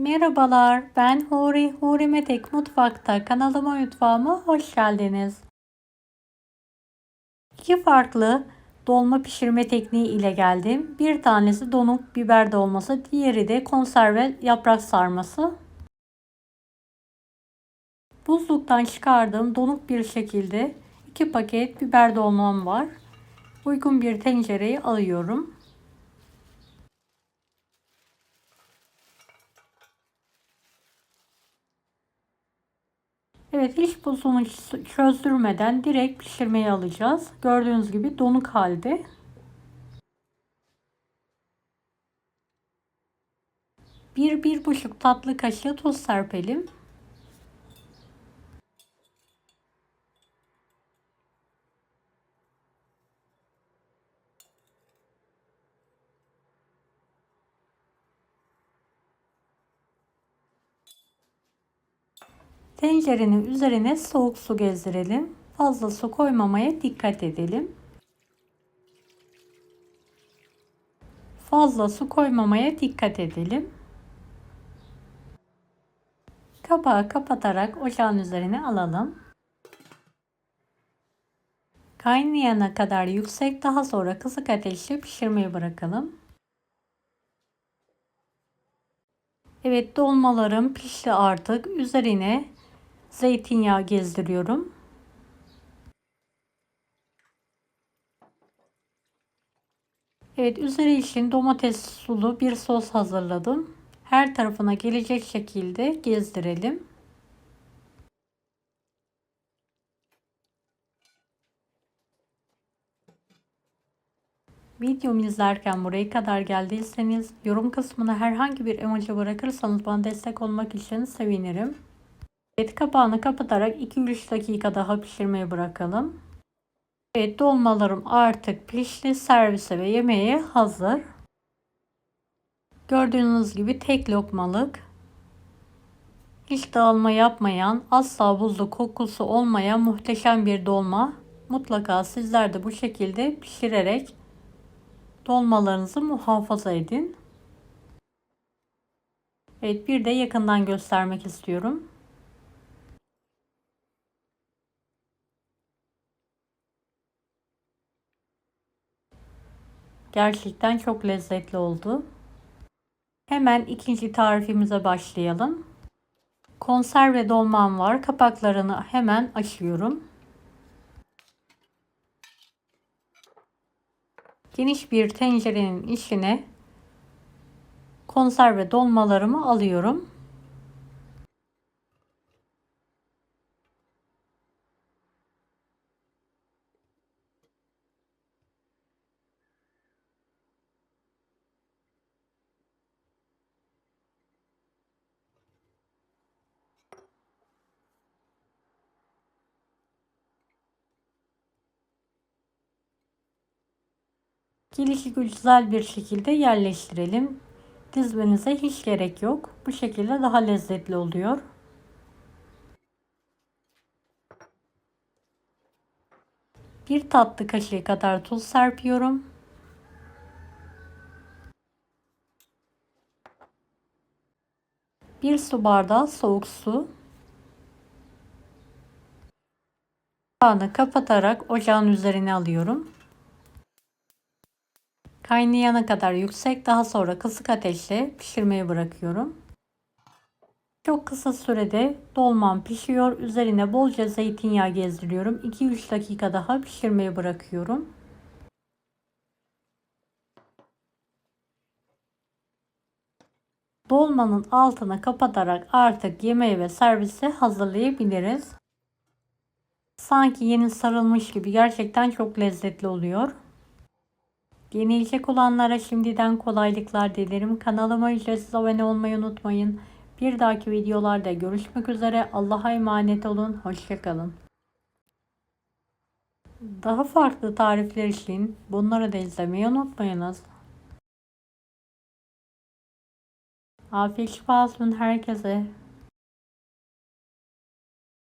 Merhabalar, ben Huri Metek Mutfak'ta mutfağıma hoş geldiniz. İki farklı dolma pişirme tekniği ile geldim. Bir tanesi donuk biber dolması, diğeri de konserve yaprak sarması. Buzluktan çıkardığım donuk bir şekilde 2 paket biber dolmam var. Uygun bir tencereye alıyorum. Evet, hiç buzunu çözdürmeden direkt pişirmeye alacağız. Gördüğünüz gibi donuk halde. Bir buçuk tatlı kaşığı tuz serpelim. Tencerenin üzerine soğuk su gezdirelim. Fazla su koymamaya dikkat edelim. Fazla su koymamaya dikkat edelim. Kapağı kapatarak ocağın üzerine alalım. Kaynayana kadar yüksek, daha sonra kısık ateşte pişirmeye bırakalım. Evet, dolmalarım pişti artık. Üzerine zeytinyağı gezdiriyorum. Evet, üzeri için domates sulu bir sos hazırladım. Her tarafına gelecek şekilde gezdirelim. Videomu izlerken buraya kadar geldiyseniz yorum kısmına herhangi bir emoji bırakırsanız bana destek olmak için sevinirim. Evet, kapağını kapatarak 2-3 dakika daha pişirmeye bırakalım. Evet, dolmalarım artık pişti. Servise ve yemeğe hazır. Gördüğünüz gibi tek lokmalık, hiç dağılma yapmayan, asla buzlu kokusu olmayan muhteşem bir dolma. Mutlaka sizler de bu şekilde pişirerek dolmalarınızı muhafaza edin. Evet, bir de yakından göstermek istiyorum. Gerçekten çok lezzetli oldu. Hemen ikinci tarifimize başlayalım. Konserve dolmam var. Kapaklarını hemen açıyorum. Geniş bir tencerenin içine konserve dolmalarımı alıyorum. Gelişi güzel bir şekilde yerleştirelim. Dizmenize hiç gerek yok. Bu şekilde daha lezzetli oluyor. Bir tatlı kaşığı kadar tuz serpiyorum. Bir su bardağı soğuk su. Kapağını kapatarak ocağın üzerine alıyorum. Kaynayana kadar yüksek, daha sonra kısık ateşte pişirmeye bırakıyorum. Çok kısa sürede dolmam pişiyor. Üzerine bolca zeytinyağı gezdiriyorum. 2-3 dakika daha pişirmeye bırakıyorum. Dolmanın altını kapatarak artık yemeğe ve servise hazırlayabiliriz. Sanki yeni sarılmış gibi, gerçekten çok lezzetli oluyor. Deneyecek olanlara şimdiden kolaylıklar dilerim. Kanalıma ücretsiz abone olmayı unutmayın. Bir dahaki videolarda görüşmek üzere. Allah'a emanet olun. Hoşçakalın. Daha farklı tarifler için bunları da izlemeyi unutmayınız. Afiyet şifa olsun herkese.